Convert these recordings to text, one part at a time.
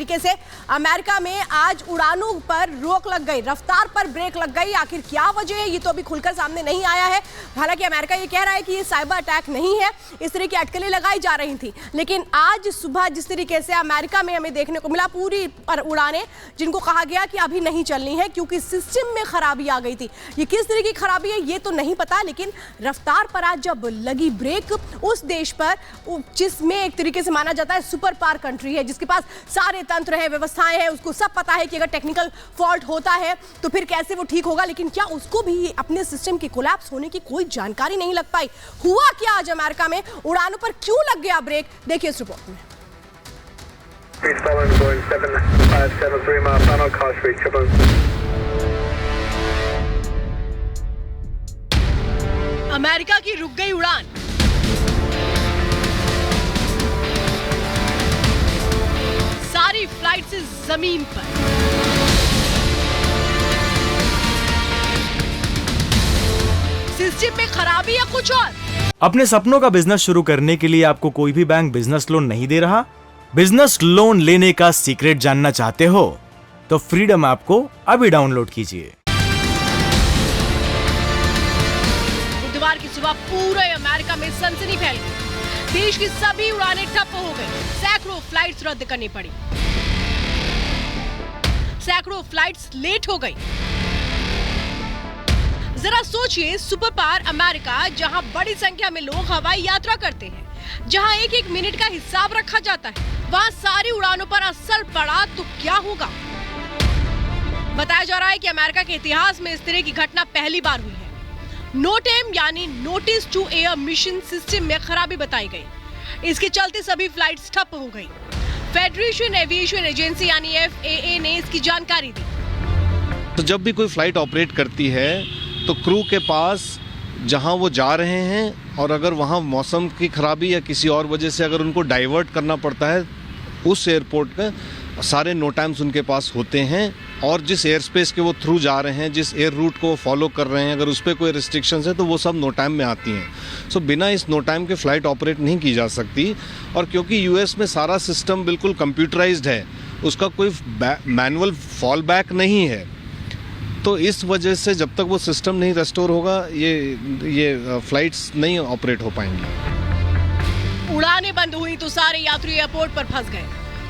तरीके से अमेरिका में आज उड़ानों पर रोक लग गई, रफ्तार पर ब्रेक लग गई। आखिर क्या वजह है ये तो अभी खुलकर सामने नहीं आया है। हालांकि अमेरिका ये कह रहा है कि ये साइबर अटैक नहीं है, इस तरह की अटकलें लगाई जा रही थी। लेकिन आज सुबह जिस तरीके से अमेरिका में हमें देखने को मिला, पूरी पर उड़ानें जिनको कहा गया कि अभी नहीं चलनी है क्योंकि सिस्टम में खराबी आ गई थी। ये किस तरह की खराबी है ये तो नहीं पता, लेकिन रफ्तार पर आज जब लगी ब्रेक उस देश पर जिसमें एक तरीके से माना जाता है सुपर पावर कंट्री है, जिसके पास सारे तंत्र है, व्यवस्थाएं हैं, उसको सब पता है कि अगर टेक्निकल फॉल्ट होता है तो फिर कैसे वो ठीक होगा। लेकिन क्या उसको भी अपने सिस्टम के कोलैप्स होने की कोई जानकारी नहीं लग पाई? हुआ क्या आज अमेरिका में, उड़ानों पर क्यों लग गया ब्रेक, देखिए इस रिपोर्ट में। अमेरिका की रुक गई उड़ान, सारी फ्लाइट से जमीन पर। सिस्टम में खराबी या कुछ और? अपने सपनों का बिजनेस शुरू करने के लिए आपको कोई भी बैंक बिजनेस लोन नहीं दे रहा? बिजनेस लोन लेने का सीक्रेट जानना चाहते हो तो फ्रीडम ऐप को अभी डाउनलोड कीजिए। बुधवार की सुबह पूरे अमेरिका में सनसनी फैल गई। देश की सभी उड़ानें ठप हो गई, सैकड़ों फ्लाइट्स रद्द करनी पड़ी, सैकड़ों फ्लाइट्स लेट हो गई। जरा सोचिए, सुपर पावर अमेरिका, जहां बड़ी संख्या में लोग हवाई यात्रा करते हैं, जहां एक एक मिनट का हिसाब रखा जाता है, वहां सारी उड़ानों पर असर पड़ा तो क्या होगा? बताया जा रहा है कि अमेरिका के इतिहास में इस तरह की घटना पहली बार हुई है। नोटेम यानी notice to air mission system में खराबी बताई गई। इसके चलते सभी फ्लाइट्स ठप हो गई। फेडरेशन एविएशन एजेंसी यानी FAA ने इसकी जानकारी दी। तो जब भी कोई फ्लाइट ऑपरेट करती है तो क्रू के पास जहां वो जा रहे हैं और अगर वहां मौसम की खराबी या किसी और वजह से अगर उनको डाइवर्ट करना पड़ता है, उस एयरपोर्ट पे सारे नो टाइम्स उनके पास होते हैं और जिस एयर स्पेस के वो थ्रू जा रहे हैं, जिस एयर रूट को वो फॉलो कर रहे हैं, अगर उस पर कोई रिस्ट्रिक्शंस है तो वो सब नो टाइम में आती हैं। सो बिना इस नो टाइम के फ़्लाइट ऑपरेट नहीं की जा सकती। और क्योंकि US में सारा सिस्टम बिल्कुल कंप्यूटराइज्ड है, उसका कोई मैनुअल फॉल बैक नहीं है, तो इस वजह से जब तक वो सिस्टम नहीं रेस्टोर होगा ये फ़्लाइट्स नहीं ऑपरेट हो पाएंगी। उड़ानें बंद हुई तो सारे यात्री एयरपोर्ट पर फंस गए।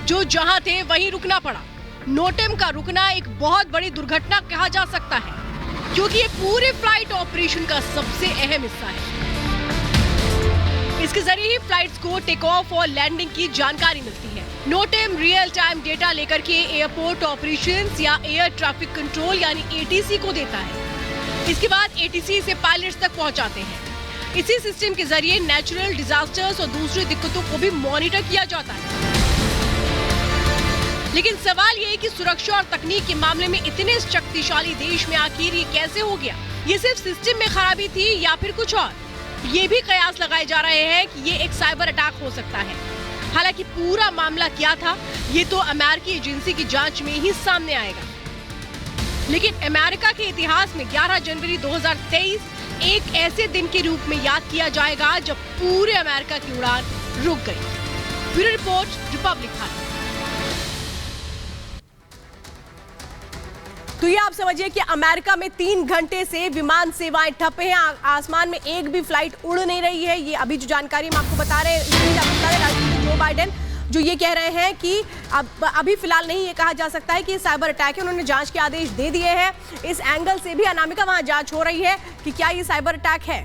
जो जहां थे वहीं रुकना पड़ा। नोटेम का रुकना एक बहुत बड़ी दुर्घटना कहा जा सकता है, क्योंकि ये पूरे फ्लाइट ऑपरेशन का सबसे अहम हिस्सा है। इसके जरिए ही फ्लाइट्स को टेक ऑफ और लैंडिंग की जानकारी मिलती है। नोटेम रियल टाइम डेटा लेकर के एयरपोर्ट ऑपरेशंस या एयर ट्रैफिक कंट्रोल यानी ATC को देता है। इसके बाद ATC से पायलट्स तक पहुंचाते हैं। इसी सिस्टम के जरिए नेचुरल डिजास्टर्स और दूसरी दिक्कतों को भी मॉनिटर किया जाता है। लेकिन सवाल ये है कि सुरक्षा और तकनीक के मामले में इतने शक्तिशाली देश में आखिर ये कैसे हो गया? ये सिर्फ सिस्टम में खराबी थी या फिर कुछ और? ये भी कयास लगाए जा रहे हैं कि ये एक साइबर अटैक हो सकता है। हालांकि पूरा मामला क्या था ये तो अमेरिकी एजेंसी की जांच में ही सामने आएगा। लेकिन अमेरिका के इतिहास में 11 जनवरी 2023 एक ऐसे दिन के रूप में याद किया जाएगा जब पूरे अमेरिका की उड़ान रुक गई। Bureau report, Republic Bharat. तो ये आप समझिए कि अमेरिका में 3 घंटे से विमान सेवाएं ठप हैं। आसमान में एक भी फ्लाइट उड़ नहीं रही है। ये अभी जो जानकारी हम आपको बता रहे हैं, राष्ट्रपति जो बाइडेन जो ये कह रहे हैं कि अभी फिलहाल नहीं ये कहा जा सकता है कि साइबर अटैक है। उन्होंने जांच के आदेश दे दिए हैं। इस एंगल से भी अनामिका वहां जांच हो रही है कि क्या ये साइबर अटैक है।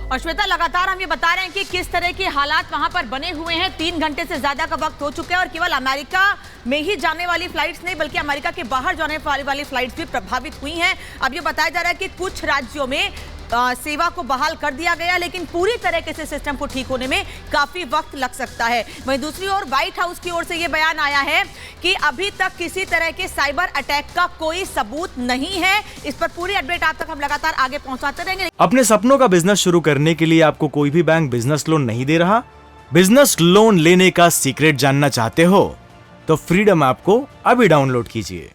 और श्वेता, लगातार हम ये बता रहे हैं कि किस तरह के हालात वहां पर बने हुए हैं। 3 घंटे से ज्यादा का वक्त हो चुका है और केवल अमेरिका में ही जाने वाली फ्लाइट्स नहीं बल्कि अमेरिका के बाहर जाने वाली फ्लाइट्स भी प्रभावित हुई हैं। अब ये बताया जा रहा है कि कुछ राज्यों में सेवा को बहाल कर दिया गया, लेकिन पूरी तरीके से सिस्टम को ठीक होने में काफी वक्त लग सकता है। वहीं दूसरी ओर व्हाइट हाउस की ओर से यह बयान आया है कि अभी तक किसी तरह के साइबर अटैक का कोई सबूत नहीं है। इस पर पूरी अपडेट आप तक हम लगातार आगे पहुंचाते रहेंगे। अपने सपनों का बिजनेस शुरू करने के लिए आपको कोई भी बैंक बिजनेस लोन नहीं दे रहा? बिजनेस लोन लेने का सीक्रेट जानना चाहते हो तो फ्रीडम ऐप को अभी डाउनलोड कीजिए।